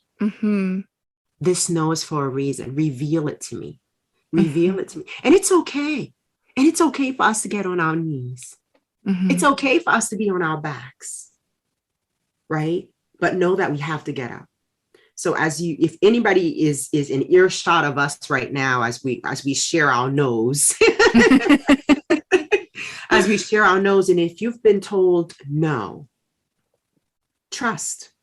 This no is for a reason. Reveal it to me. Reveal it to me. And it's okay. And it's okay for us to get on our knees. It's okay for us to be on our backs, right? But know that we have to get up. So if anybody is in earshot of us right now, as we share our no's, as we share our no's, and if you've been told no, trust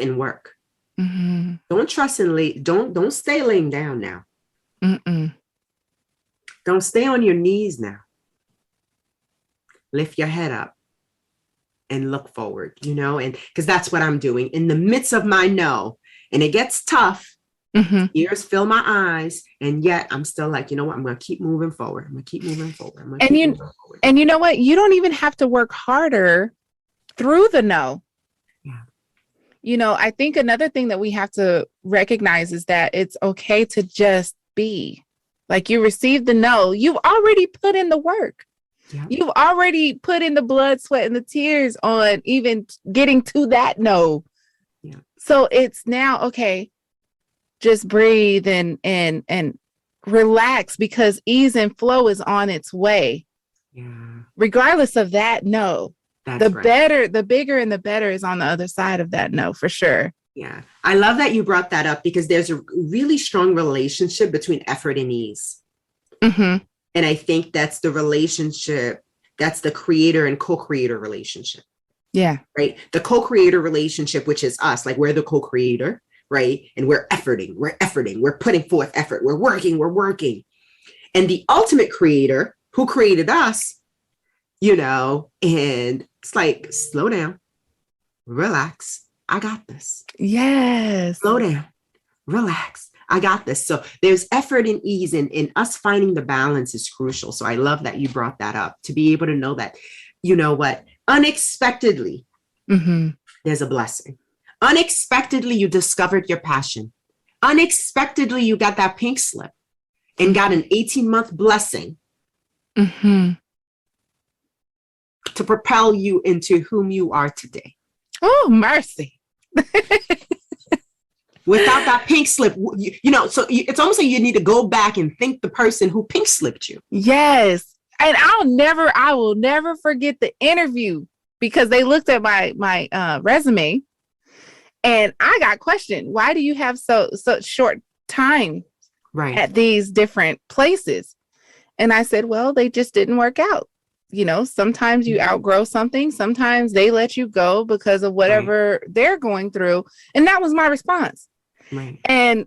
and work. Don't trust and don't stay laying down now. Don't stay on your knees now. Lift your head up and look forward, and because that's what I'm doing in the midst of my no. And it gets tough. Tears fill my eyes. And yet I'm still like, you know what? I'm going to keep moving forward. I'm going to keep moving forward. And you know what? You don't even have to work harder through the no. Yeah. I think another thing that we have to recognize is that it's okay to just be. Like, you received the no, you've already put in the work. Yeah. You've already put in the blood, sweat, and the tears on even getting to that no. Yeah. So it's now, okay, just breathe and relax, because ease and flow is on its way. Yeah. Regardless of that no. That's The right. better, the bigger and the better is on the other side of that no, for sure. Yeah. I love that you brought that up because there's a really strong relationship between effort and ease. Mm-hmm. And I think that's the relationship, that's the creator and co-creator relationship. Yeah. Right. The co-creator relationship, which is us, like we're the co-creator, right? And we're efforting, we're putting forth effort, we're working. And the ultimate creator who created us, and it's like, slow down, relax. I got this. Yes. Slow down, relax. I got this. So there's effort and ease, and us finding the balance is crucial. So I love that you brought that up, to be able to know that, unexpectedly, there's a blessing. Unexpectedly, you discovered your passion. Unexpectedly, you got that pink slip and got an 18-month blessing to propel you into whom you are today. Oh, mercy. Without that pink slip, so it's almost like you need to go back and thank the person who pink slipped you. Yes. And I will never forget the interview, because they looked at my resume and I got questioned. Why do you have such short time at these different places? And I said, well, they just didn't work out. Sometimes you outgrow something. Sometimes they let you go because of whatever they're going through. And that was my response. Right. And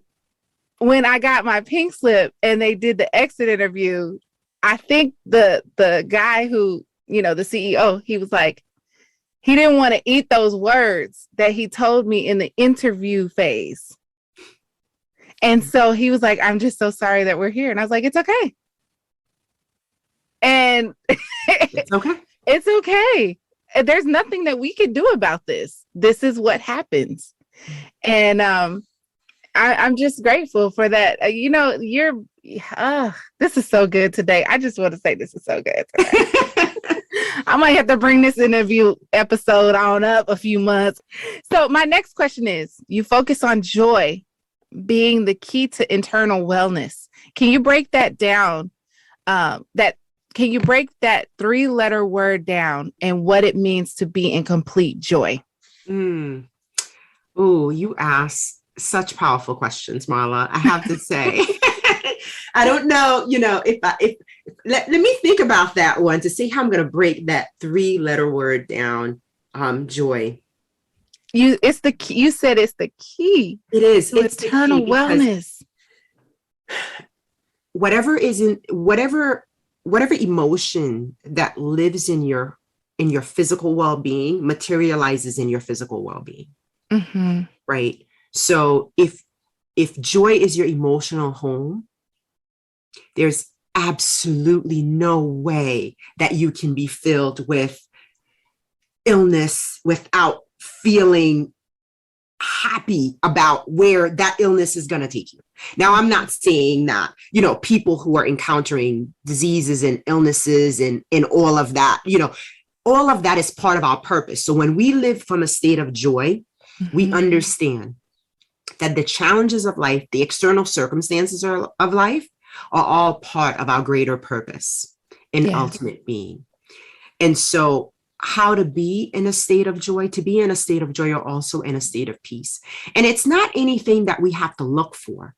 when I got my pink slip and they did the exit interview, I think the guy who, the CEO, he was like, he didn't want to eat those words that he told me in the interview phase. And so he was like, I'm just so sorry that we're here. And I was like, it's okay. And it's okay. It's okay. There's nothing that we can do about this. This is what happens. And I'm just grateful for that. This is so good today. I just want to say this is so good today. I might have to bring this interview episode on up a few months. So my next question is, you focus on joy being the key to internal wellness. Can you break that down? Can you break that 3-letter word down and what it means to be in complete joy? Oh, you ask such powerful questions, Marla. I have to say, I don't know, if let me think about that one to see how I'm going to break that 3-letter word down. Joy. It's the key. You said it's the key. It is. It's eternal wellness. Whatever emotion that lives in your physical well-being materializes in your physical well-being. Right. So if joy is your emotional home, there's absolutely no way that you can be filled with illness without feeling happy about where that illness is going to take you. Now, I'm not saying that, people who are encountering diseases and illnesses and all of that, all of that is part of our purpose. So when we live from a state of joy, we understand that the challenges of life, the external circumstances of life are all part of our greater purpose and ultimate being. And so how to be in a state of joy, to be in a state of joy, you're also in a state of peace. And it's not anything that we have to look for.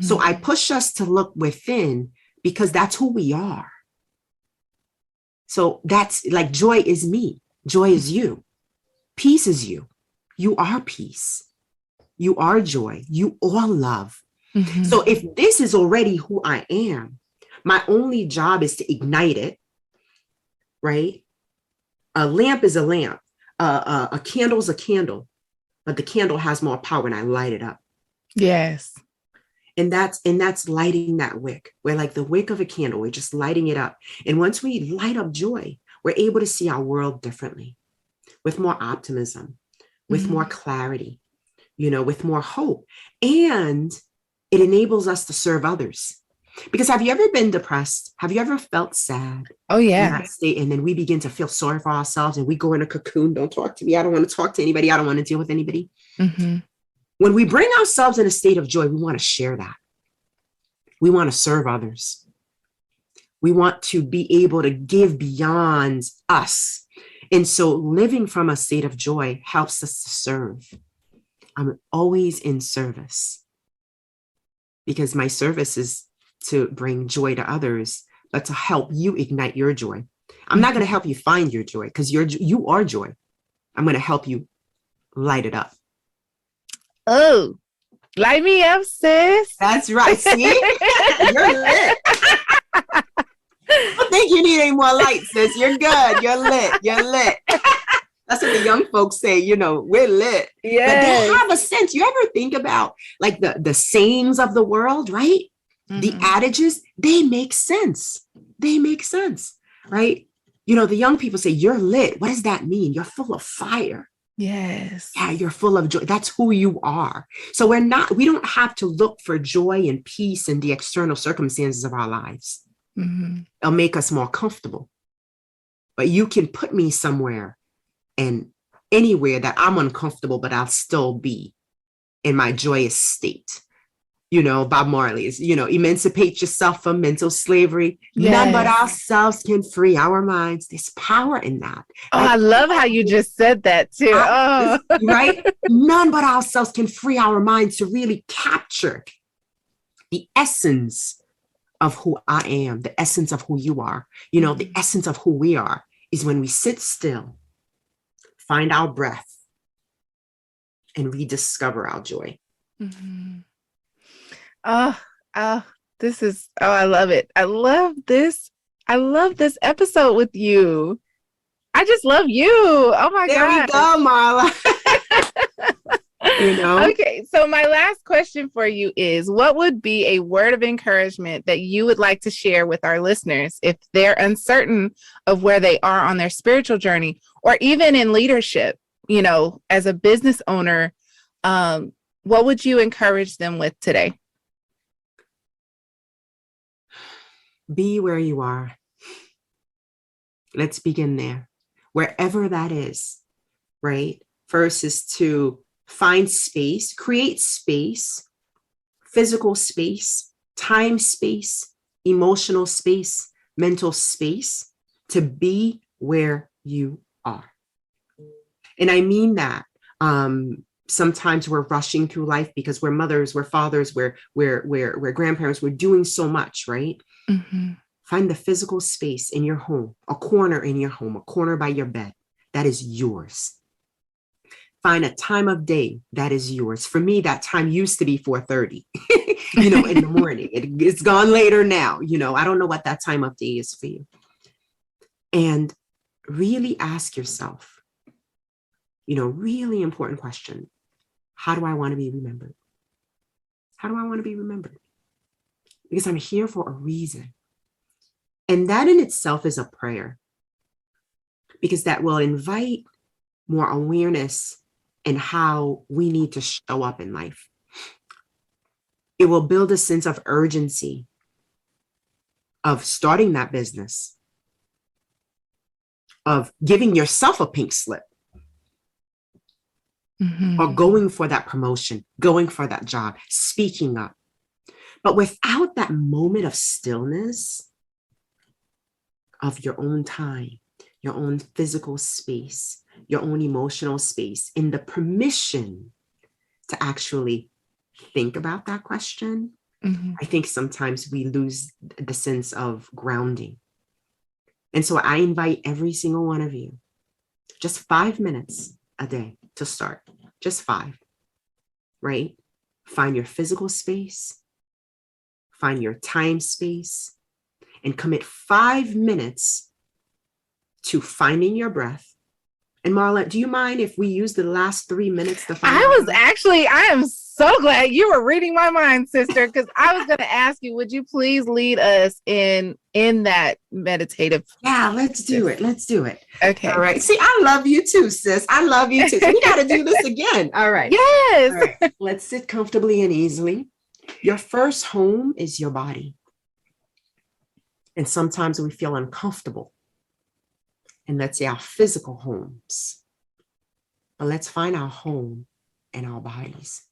So I push us to look within because that's who we are. So that's like, joy is me. Joy is you. Peace is you. You are peace. You are joy. You are love. So if this is already who I am, my only job is to ignite it, right? A lamp is a lamp. A candle is a candle, but the candle has more power when I light it up. Yes. And that's lighting that wick. We're like the wick of a candle. We're just lighting it up. And once we light up joy, we're able to see our world differently, with more optimism, with more clarity, with more hope. And it enables us to serve others. Because have you ever been depressed? Have you ever felt sad? Oh, yeah. In that state, and then we begin to feel sorry for ourselves and we go in a cocoon. Don't talk to me. I don't want to talk to anybody. I don't want to deal with anybody. When we bring ourselves in a state of joy, we want to share that. We want to serve others. We want to be able to give beyond us. And so living from a state of joy helps us to serve. I'm always in service because my service is to bring joy to others, but to help you ignite your joy. I'm not going to help you find your joy because you are joy. I'm going to help you light it up. Oh, light me up, sis. That's right. See, you're lit. I don't think you need any more light, sis. You're good. You're lit. You're lit. That's what the young folks say, you know, we're lit. Yes. But they have a sense. You ever think about like the sayings of the world, right? Mm-hmm. The adages, they make sense. They make sense, right? You know, the young people say, you're lit. What does that mean? You're full of fire. Yes. Yeah, you're full of joy. That's who you are. So we don't have to look for joy and peace in the external circumstances of our lives. Mm-hmm. It'll make us more comfortable. But you can put me somewhere and anywhere that I'm uncomfortable, but I'll still be in my joyous state. You know, Bob Marley's, you know, emancipate yourself from mental slavery. Yes. None but ourselves can free our minds. There's power in that. Oh, I love how you just said that too. Right? None but ourselves can free our minds to really capture the essence of who I am, the essence of who you are. You know, the essence of who we are is when we sit still, find our breath, and rediscover our joy. Mm-hmm. This is, I love it. I love this. I love this episode with you. I just love you. Oh my God. There we go, Marla. You know? Okay. So my last question for you is, what would be a word of encouragement that you would like to share with our listeners if they're uncertain of where they are on their spiritual journey, or even in leadership, you know, as a business owner? What would you encourage them with today? Be where you are. Let's begin there. Wherever that is, right? First is to find space, create space, physical space, time space, emotional space, mental space to be where you are. And I mean that. Sometimes we're rushing through life because we're mothers, we're fathers, we're grandparents, we're doing so much, right? Mm-hmm. Find the physical space in your home, a corner in your home, a corner by your bed that is yours. Find a time of day that is yours. For me, that time used to be 4:30, you know, in the morning. It's gone later now. You know, I don't know what that time of day is for you. And really ask yourself, you know, really important question. How do I want to be remembered? How do I want to be remembered? Because I'm here for a reason. And that in itself is a prayer, because that will invite more awareness in how we need to show up in life. It will build a sense of urgency of starting that business, of giving yourself a pink slip, mm-hmm. or going for that promotion, going for that job, speaking up. But without that moment of stillness, of your own time, your own physical space, your own emotional space, in the permission to actually think about that question, mm-hmm. I think sometimes we lose the sense of grounding. And so I invite every single one of you, just 5 minutes a day to start, just 5, right? Find your physical space, find your time space, and commit 5 minutes to finding your breath. And Marla, do you mind if we use the last 3 minutes to find I am so glad you were reading my mind, sister, because I was going to ask you, would you please lead us in that meditative? Yeah, let's do it. Let's do it. Okay. All right. See, I love you too, sis. I love you too. So we got to do this again. All right. Yes. All right. Let's sit comfortably and easily. Your first home is your body. And sometimes we feel uncomfortable in, let's say, our physical homes. But let's find our home in our bodies,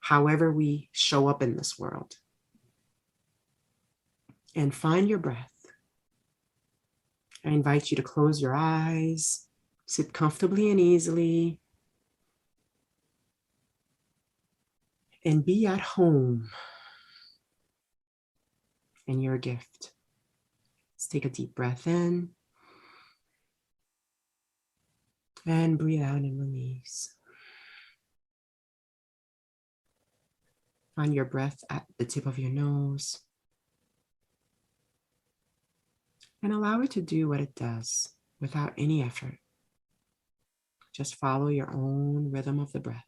however we show up in this world. And find your breath. I invite you to close your eyes, sit comfortably and easily, and be at home in your gift. Let's take a deep breath in and breathe out and release. Find your breath at the tip of your nose and allow it to do what it does without any effort. Just follow your own rhythm of the breath.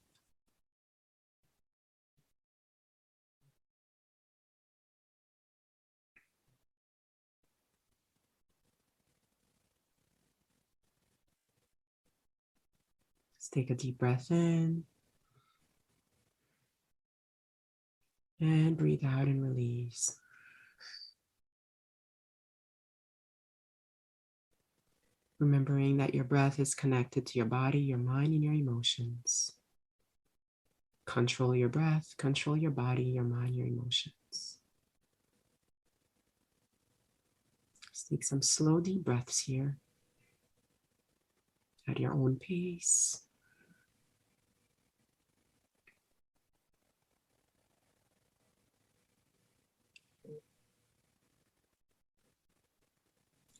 Let's take a deep breath in and breathe out and release. Remembering that your breath is connected to your body, your mind, and your emotions. Control your breath, control your body, your mind, your emotions. Let's take some slow, deep breaths here at your own pace.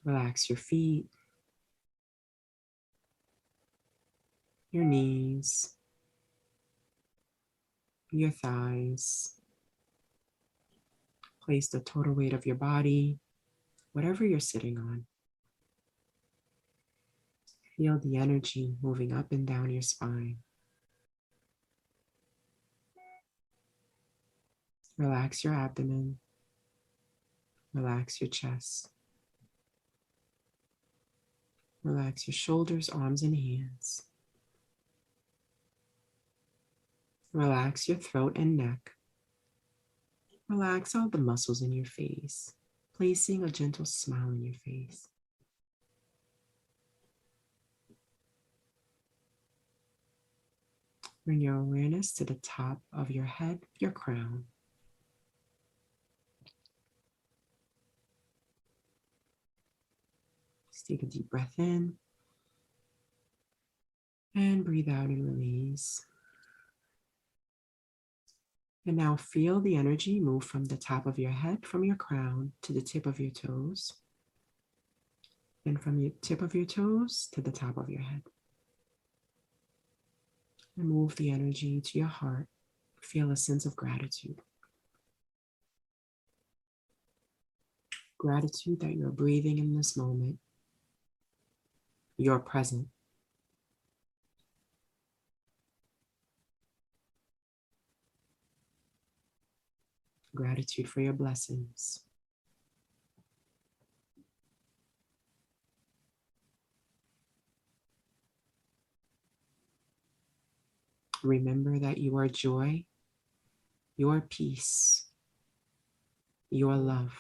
Relax your feet, your knees, your thighs. Place the total weight of your body, whatever you're sitting on. Feel the energy moving up and down your spine. Relax your abdomen. Relax your chest. Relax your shoulders, arms, and hands. Relax your throat and neck. Relax all the muscles in your face, placing a gentle smile on your face. Bring your awareness to the top of your head, your crown. Just take a deep breath in and breathe out and release. And now feel the energy move from the top of your head, from your crown, to the tip of your toes. And from your tip of your toes to the top of your head. And move the energy to your heart. Feel a sense of gratitude. Gratitude that you're breathing in this moment. You're present. Gratitude for your blessings. Remember that you are joy, you are peace, you are love.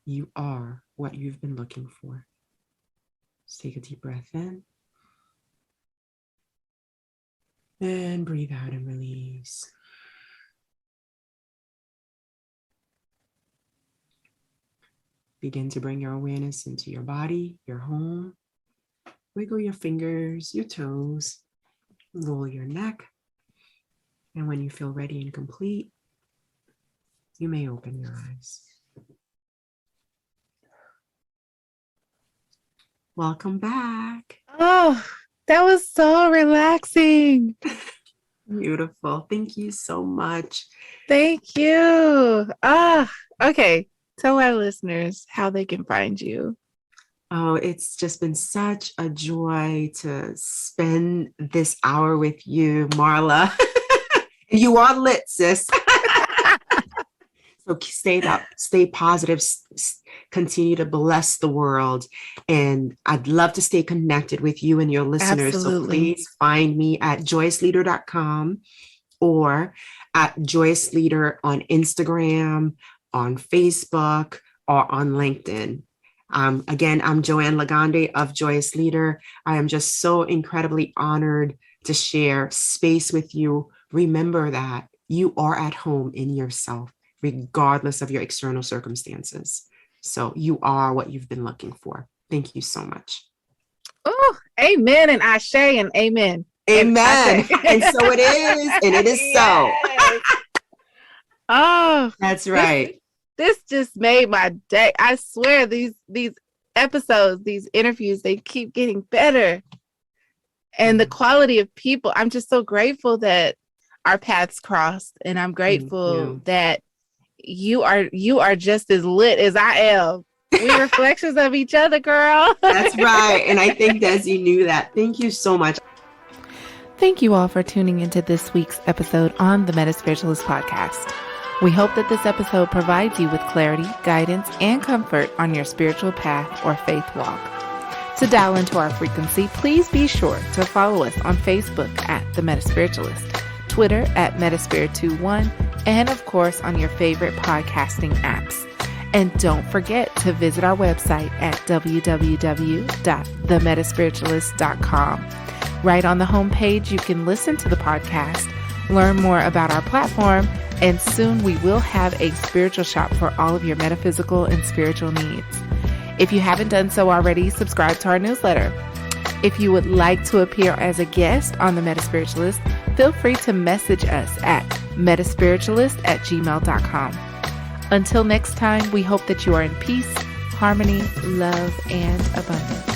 You are what you've been looking for. Just take a deep breath in and breathe out and release. Begin to bring your awareness into your body, your home. Wiggle your fingers, your toes, roll your neck. And when you feel ready and complete, you may open your eyes. Welcome back. Oh, that was so relaxing. Beautiful. Thank you so much. Thank you. Okay. Tell our listeners how they can find you. Oh, it's just been such a joy to spend this hour with you, Marla. You are lit, sis. So stay up, stay positive, continue to bless the world. And I'd love to stay connected with you and your listeners. Absolutely. So please find me at joyousleader.com or at Joyous Leader on Instagram, on Facebook, or on LinkedIn. Again, I'm Johane Ligonde of Joyous Leader. I am just so incredibly honored to share space with you. Remember that you are at home in yourself, regardless of your external circumstances. So you are what you've been looking for. Thank you so much. Oh, amen and ashe and amen. Amen. And so it is. And it is so. Oh, that's right. This just made my day. I swear these episodes, these interviews, they keep getting better. And the quality of people, I'm just so grateful that our paths crossed. And I'm grateful that you are just as lit as I am. We reflections of each other, girl. That's right. And I think Desi knew that. Thank you so much. Thank you all for tuning into this week's episode on the MetaSpiritualist podcast. We hope that this episode provides you with clarity, guidance, and comfort on your spiritual path or faith walk. To dial into our frequency, please be sure to follow us on Facebook at The MetaSpiritualist, Twitter at MetaSpirit21, and of course on your favorite podcasting apps. And don't forget to visit our website at www.themetaspiritualist.com. Right on the homepage, you can listen to the podcast, learn more about our platform, and soon we will have a spiritual shop for all of your metaphysical and spiritual needs. If you haven't done so already, subscribe to our newsletter. If you would like to appear as a guest on the MetaSpiritualist, feel free to message us at metaspiritualist@gmail.com. Until next time, we hope that you are in peace, harmony, love, and abundance.